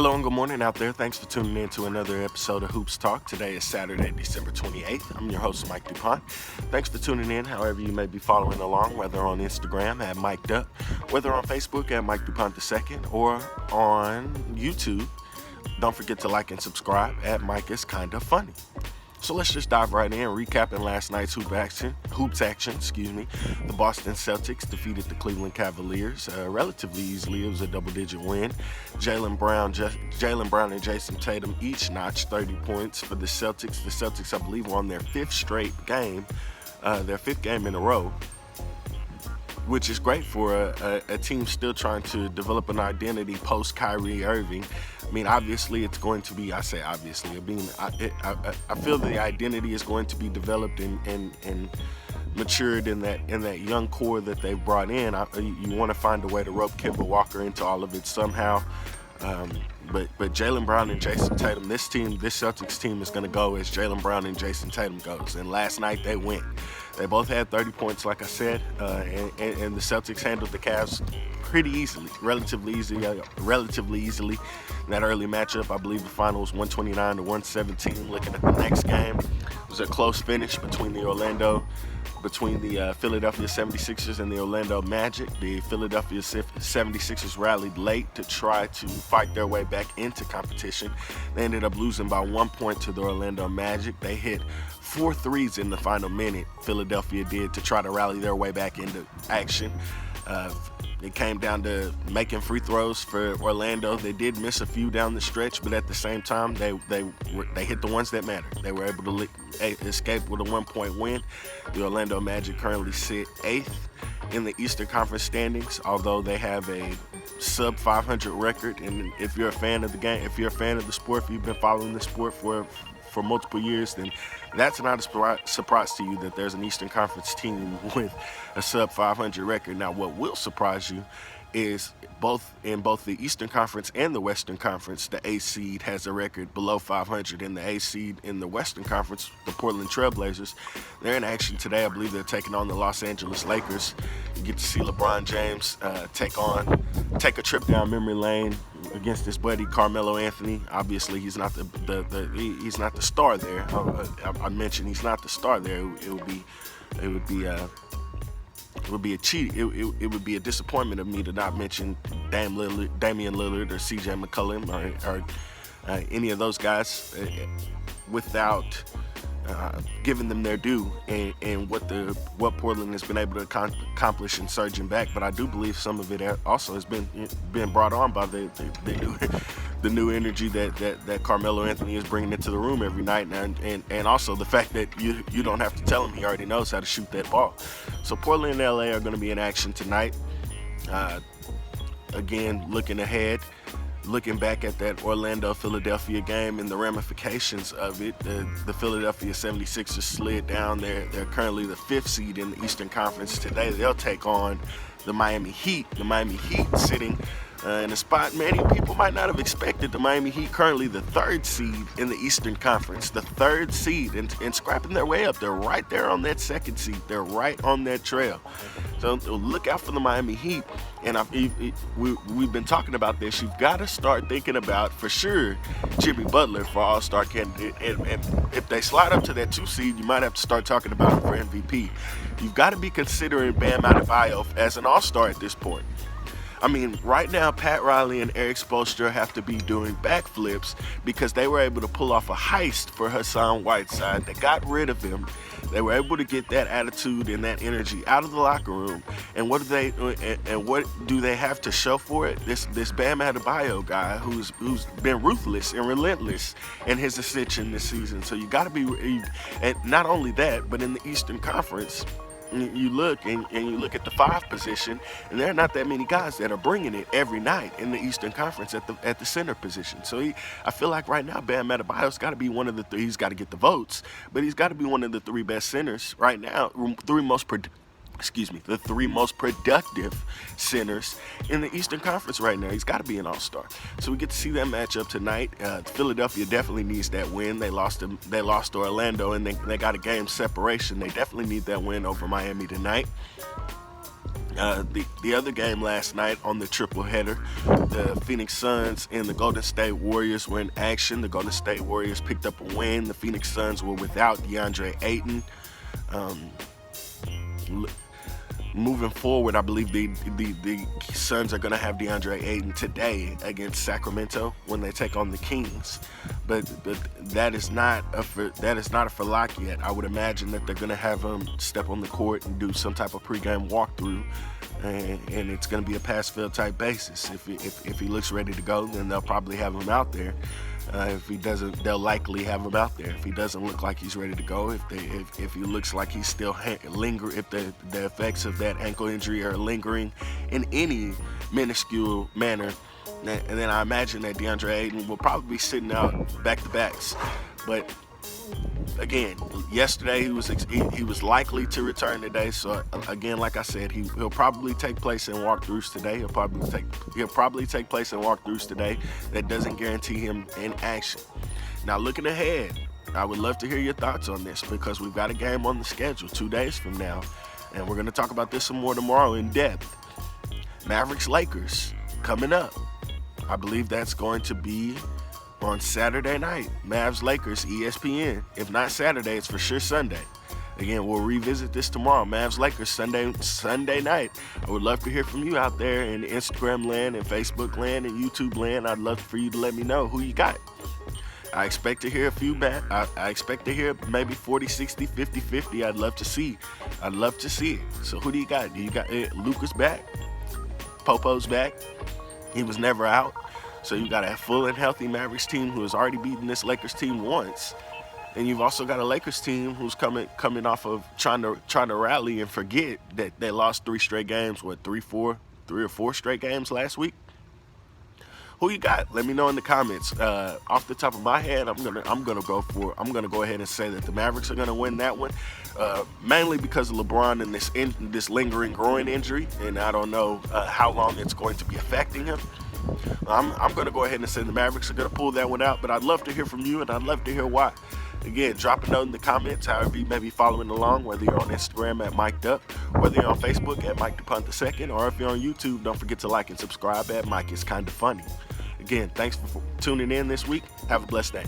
Hello and good morning out there. Thanks for tuning in to another episode of Hoops Talk. Today is Saturday, December 28th. I'm your host, Mike DuPont. Thanks for tuning in, however you may be following along, whether on Instagram at Mic'd Up, whether on Facebook at Mike DuPont II, or on YouTube. Don't forget to like and subscribe at Mike is Kinda Funny. So let's just dive right in, recapping last night's hoops action. The Boston Celtics defeated the Cleveland Cavaliers relatively easily. It was a double-digit win. Jaylen Brown and Jason Tatum each notched 30 points for the Celtics. The Celtics, I believe, were on their fifth game in a row, which is great for a team still trying to develop an identity post Kyrie Irving. I mean, obviously, it's going to be. I say obviously. I feel the identity is going to be developed and matured in that young core that they've brought in. You want to find a way to rope Kemba Walker into all of it somehow. But Jaylen Brown and Jason Tatum, this Celtics team is going to go as Jaylen Brown and Jason Tatum goes. And last night they went. They both had 30 points, like I said, and the Celtics handled the Cavs pretty easily, relatively easily. In that early matchup, I believe the final was 129-117. Looking at the next game, it was a close finish between the Philadelphia 76ers and the Orlando Magic. The Philadelphia 76ers rallied late to try to fight their way back into competition. They ended up losing by 1 point to the Orlando Magic. They hit 4 threes in the final minute, Philadelphia did, to try to rally their way back into action. It came down to making free throws for Orlando. They did miss a few down the stretch, but at the same time, they hit the ones that mattered. They were able to escape with a 1-point win. The Orlando Magic currently sit 8th in the Eastern Conference standings, although they have a sub 500 record. And if you're a fan of the game, if you're a fan of the sport, if you've been following the sport for multiple years, then that's not a surprise to you that there's an Eastern Conference team with a sub 500 record. Now, what will surprise you is in both the Eastern Conference and the Western Conference, the A seed has a record below 500. And the A seed in the Western Conference, the Portland Trailblazers, they're in action today. I believe they're taking on the Los Angeles Lakers. You get to see LeBron James take a trip down memory lane against his buddy Carmelo Anthony. Obviously, he's not he's not the star there. I mentioned he's not the star there. It would be a disappointment of me to not mention Damian Lillard or CJ McCollum or any of those guys without giving them their due and what Portland has been able to accomplish in surging back. But I do believe some of it also has been brought on by the new energy that Carmelo Anthony is bringing into the room every night, and also the fact that you don't have to tell him, he already knows how to shoot that ball. So Portland and LA are going to be in action tonight. Again, looking ahead, looking back at that Orlando-Philadelphia game and the ramifications of it, the Philadelphia 76ers slid down. They're currently the 5th seed in the Eastern Conference. Today they'll take on the Miami Heat. The Miami Heat sitting in a spot many people might not have expected. The Miami Heat currently the 3rd seed in the Eastern Conference. The 3rd seed and scrapping their way up. They're right there on that 2nd seed. They're right on that trail. So look out for the Miami Heat. And we've been talking about this. You've got to start thinking about, for sure, Jimmy Butler for All-Star candidate. And if they slide up to that 2 seed, you might have to start talking about him for MVP. You've got to be considering Bam Adebayo as an All-Star at this point. I mean, right now, Pat Riley and Eric Spoelstra have to be doing backflips because they were able to pull off a heist for Hassan Whiteside. They got rid of him. They were able to get that attitude and that energy out of the locker room. And what do they have to show for it? This Bam Adebayo guy who's been ruthless and relentless in his ascension this season. So you got to be, and not only that, but in the Eastern Conference, you look at the 5 position, and there are not that many guys that are bringing it every night in the Eastern Conference at the center position. So I feel like right now Bam Adebayo's got to be one of the 3. He's got to get the votes, but he's got to be one of the 3 best centers right now. The 3 most productive centers in the Eastern Conference right now. He's got to be an All-Star. So we get to see that matchup tonight. Philadelphia definitely needs that win. They lost to Orlando, and they got a game separation. They definitely need that win over Miami tonight. The other game last night on the triple header, the Phoenix Suns and the Golden State Warriors were in action. The Golden State Warriors picked up a win. The Phoenix Suns were without DeAndre Ayton. Moving forward, I believe the Suns are going to have DeAndre Ayton today against Sacramento when they take on the Kings, but that is not a for lock yet. I would imagine that they're going to have him step on the court and do some type of pregame walkthrough, and it's going to be a pass-fail type basis. If he looks ready to go, then they'll probably have him out there. If he doesn't, they'll likely have him out there. If he doesn't look like he's ready to go, if he looks like he's still if the effects of that ankle injury are lingering in any minuscule manner, and then I imagine that DeAndre Ayton will probably be sitting out back-to-backs. But again, yesterday he was likely to return today. So again, like I said, he'll probably take place in walkthroughs today. He'll probably take place in walkthroughs today. That doesn't guarantee him in action. Now, looking ahead, I would love to hear your thoughts on this because we've got a game on the schedule 2 days from now, and we're going to talk about this some more tomorrow in depth. Mavericks-Lakers coming up. I believe that's going to be on Saturday night. Mavs-Lakers, ESPN. If not Saturday, it's for sure Sunday. Again, we'll revisit this tomorrow. Mavs-Lakers, Sunday night. I would love to hear from you out there in Instagram land and Facebook land and YouTube land. I'd love for you to let me know who you got. I expect to hear a few back. I expect to hear maybe 40, 60, 50, 50. I'd love to see it. So who do you got? Do you got Luka's back? Popo's back. He was never out. So you got a full and healthy Mavericks team who has already beaten this Lakers team once. And you've also got a Lakers team who's coming off of trying to rally and forget that they lost 3 straight games, 3 or 4 straight games last week. Who you got? Let me know in the comments. Off the top of my head, I'm gonna go ahead and say that the Mavericks are gonna win that one, mainly because of LeBron and this lingering groin injury, and I don't know how long it's going to be affecting him. I'm gonna go ahead and say the Mavericks are gonna pull that one out, but I'd love to hear from you, and I'd love to hear why. Again, drop a note in the comments, however you may be following along, whether you're on Instagram at Mic'd Up, whether you're on Facebook at Mike DePunt II, or if you're on YouTube, don't forget to like and subscribe at Mike Is Kinda Funny. Again, thanks for tuning in this week. Have a blessed day.